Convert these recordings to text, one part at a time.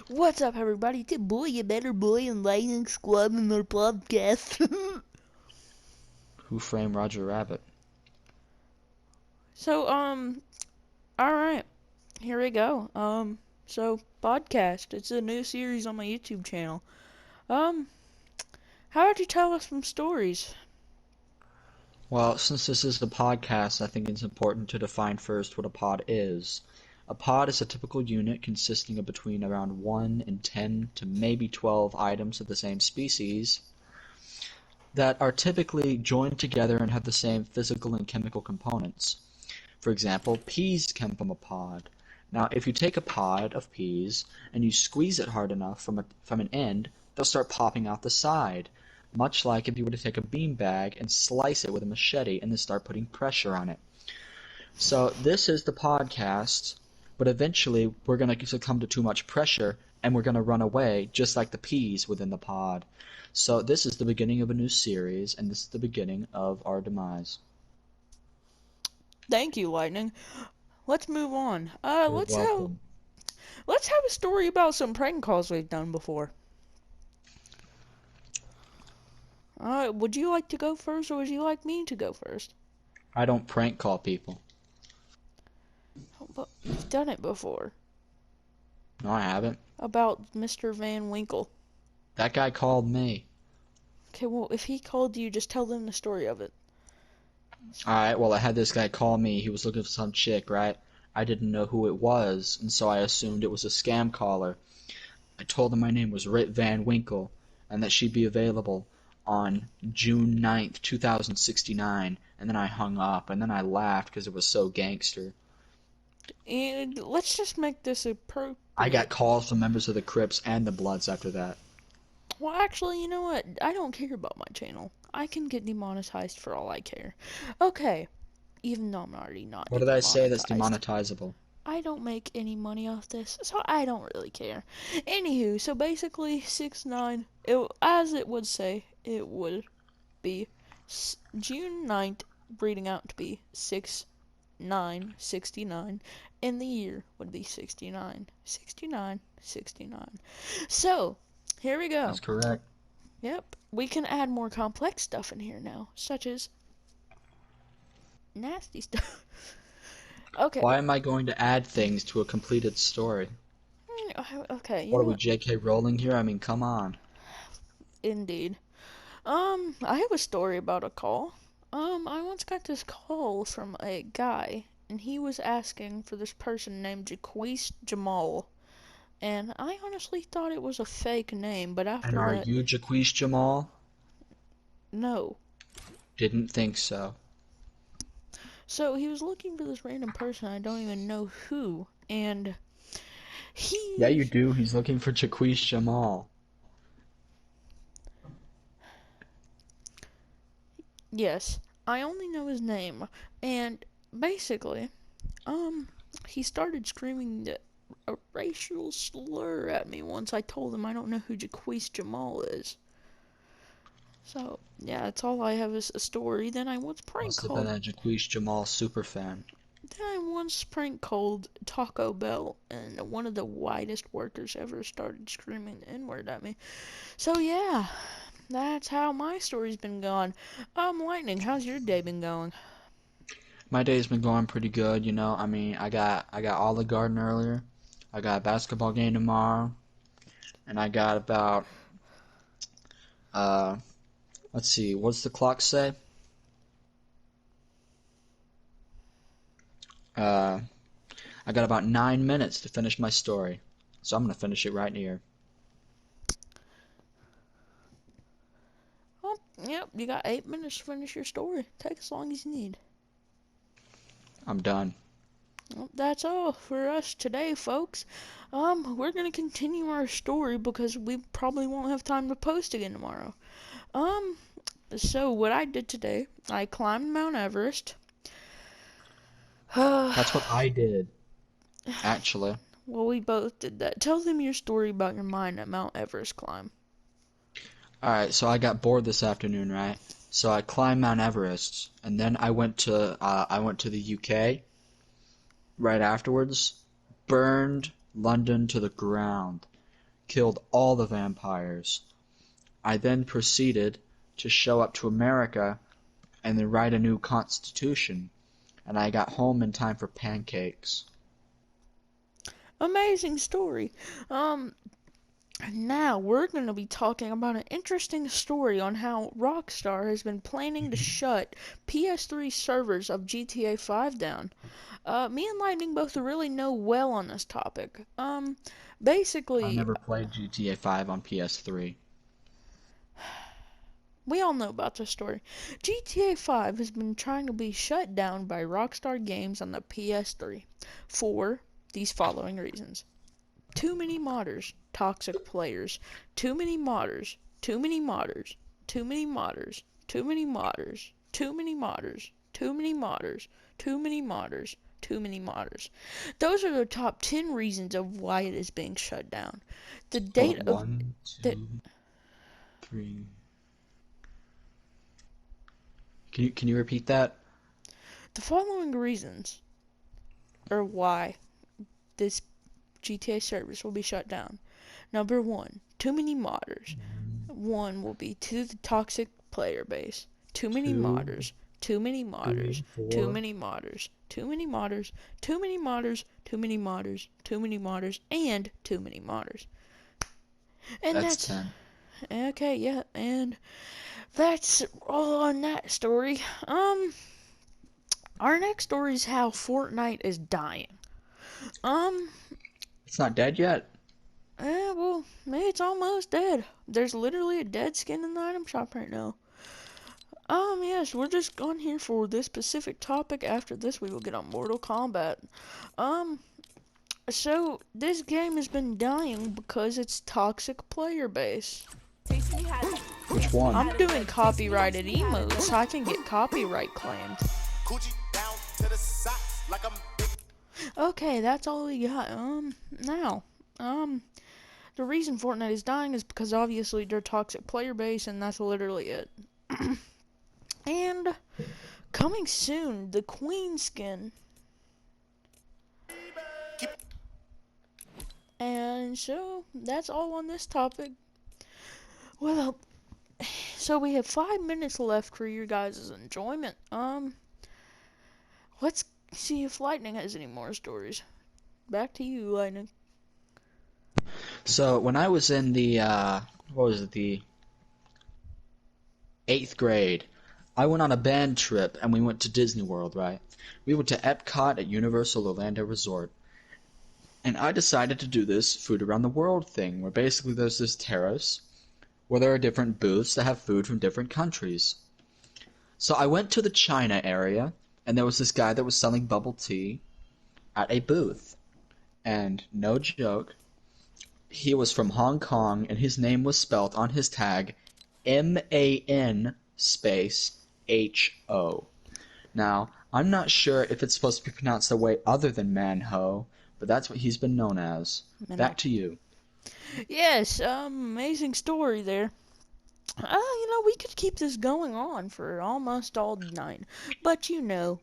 What's up, everybody? It's your boy, your better boy, and Lightning Squad in our podcast. Who Framed Roger Rabbit? So, alright, here we go. Podcast. It's a new series on my YouTube channel. Um, how about you tell us some stories? Well, since this is a podcast, I think it's important to define first what a pod is. A pod is a typical unit consisting of between around 1 and 10 to maybe 12 items of the same species that are typically joined together and have the same physical and chemical components. For example, peas come from a pod. Now, if you take a pod of peas and you squeeze it hard enough from an end, they'll start popping out the side, much like if you were to take a beanbag and slice it with a machete and then start putting pressure on it. So this is the podcast, but eventually we're going to succumb to too much pressure and we're going to run away, just like the peas within the pod. So this is the beginning of a new series, and this is the beginning of our demise. Thank you, Lightning. Let's move on. You're welcome. Let's have a story about some prank calls we've done before. Would you like to go first, or would you like me to go first? I don't prank call people. But we've done it before. No, I haven't. About Mr. Van Winkle. That guy called me. Okay, well, if he called you, just tell them the story of it. Alright, well, I had this guy call me. He was looking for some chick, right? I didn't know who it was, and so I assumed it was a scam caller. I told him my name was Rit Van Winkle, and that she'd be available on June 9th, 2069, and then I hung up, and then I laughed because it was so gangster. And let's just make this I got appropriate. calls from members of the Crips and the Bloods after that. Well, actually, you know what? I don't care about my channel. I can get demonetized for all I care. Okay, even though I'm already not What did I say that's demonetized. demonetizable? I don't make any money off this, so I don't really care. Anywho, so basically, 6-9, as it would say, it would be June 9th, reading out to be 6/9/69, and the year would be 69, 69, 69. So, here we go. That's correct. Yep, we can add more complex stuff in here now, such as nasty stuff. Okay, Why am I going to add things to a completed story? okay, you What know are we, what? J.K. Rowling here? I mean, come on. Indeed. I have a story about a call. I once got this call from a guy, and he was asking for this person named Jaquise Jamal. And I honestly thought it was a fake name, but And after are that, you Jaquish Jamal? no. Didn't think so. So he was looking for this random person, I don't even know who, and Yeah, he, you do. He's looking for Jaquish Jamal. yes, I only know his name, and basically, um, he started screaming a racial slur at me once I told him I don't know who Jaquise Jamal is. So, yeah, that's all I have is a story. Then I once prank Must have been called a Jaquish Jamal superfan. Then I once prank called Taco Bell, and one of the whitest workers ever started screaming the N-word at me. So yeah, that's how my story's been going. Lightning, how's your day been going? My day's been going pretty good, you know. I mean, I got Olive Garden earlier. I got a basketball game tomorrow, and I got about uh let's see, what's the clock say? Uh I got about 9 minutes to finish my story. So I'm gonna finish it right here. Oh, yep, you got 8 minutes to finish your story. Take as long as you need. I'm done. Well, that's all for us today, folks. We're gonna continue our story because we probably won't have time to post again tomorrow. Um, so what I did today, I climbed Mount Everest. That's what I did, actually. Well, we both did that. Tell them your story about your mine at Mount Everest climb. Alright, so I got bored this afternoon, right? So I climbed Mount Everest, and then I went to the UK right afterwards, burned London to the ground. killed all the vampires. I then proceeded to show up to America and then write a new constitution, and I got home in time for pancakes. Amazing story. Now we're going to be talking about an interesting story on how Rockstar has been planning to shut PS3 servers of GTA 5 down. Me and Lightning both really know well on this topic. I Basically, never played GTA 5 on PS3. we all know about this story. GTA 5 has been trying to be shut down by Rockstar Games on the PS3 for these following reasons. Too many modders, toxic players. Too many modders, too many modders, too many modders, too many modders, too many modders, too many modders, too many modders, too many modders. Those are the top 10 reasons of why it is being shut down. The date Hold, of one, the, 2, 3. Can you repeat that? the following reasons are why this GTA service will be shut down. Number 1, too many modders. 1 will be to the toxic player base. Too many 2, modders. Too many modders. 3, Too 4. many modders. Too many modders. Too many modders. Too many modders. Too many modders. And too many modders. And That's that's 10. okay, yeah, and that's all on that story. Our next story is how Fortnite is dying. Um, It's not dead yet? well, it's almost dead. There's literally a dead skin in the item shop right now. Yes, we're just on here for this specific topic. After this, we will get on Mortal Kombat. So this game has been dying because it's toxic player base. Which one? I'm doing copyrighted emotes so I can get copyright claimed. Okay, that's all we got. Now, the reason Fortnite is dying is because obviously they're toxic player base, and that's literally it. And coming soon, the Queen skin. And so that's all on this topic. Well, so we have 5 minutes left for your guys' enjoyment. Let's see if Lightning has any more stories. Back to you, Lightning. So when I was in the the 8th grade, I went on a band trip and we went to Disney World, right? We went to Epcot at Universal Orlando Resort. And I decided to do this food around the world thing, where basically there's this terrace where there are different booths that have food from different countries. So I went to the China area, and there was this guy that was selling bubble tea at a booth. And no joke, he was from Hong Kong, and his name was spelt on his tag MAN space HO. Now, I'm not sure if it's supposed to be pronounced a way other than Manho, but that's what he's been known as. Back to you. Yes, amazing story there. We could keep this going on for almost all night. But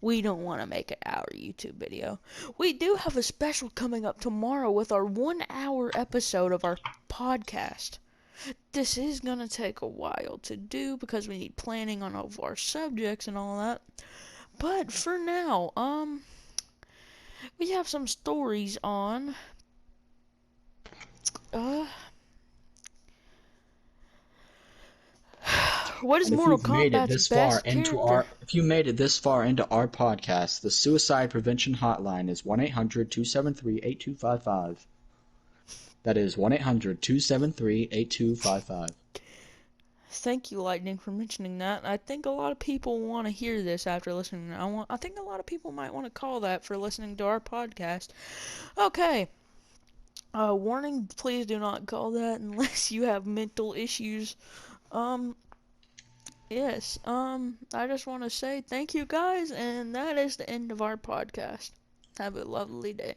we don't want to make it our YouTube video. We do have a special coming up tomorrow with our 1 hour episode of our podcast. This is going to take a while to do because we need planning on all of our subjects and all that. But for now, we have some stories on, what is And if Mortal you've made it Kombat's this far best into character? if you made it this far into our podcast, the suicide prevention hotline is 1-800-273-8255. That is 1-800-273-8255. Thank you, Lightning, for mentioning that. I think a lot of people want to hear this after listening. I think a lot of people might want to call that for listening to our podcast. Okay. Warning, please do not call that unless you have mental issues. Yes, I just want to say thank you guys, and that is the end of our podcast. Have a lovely day.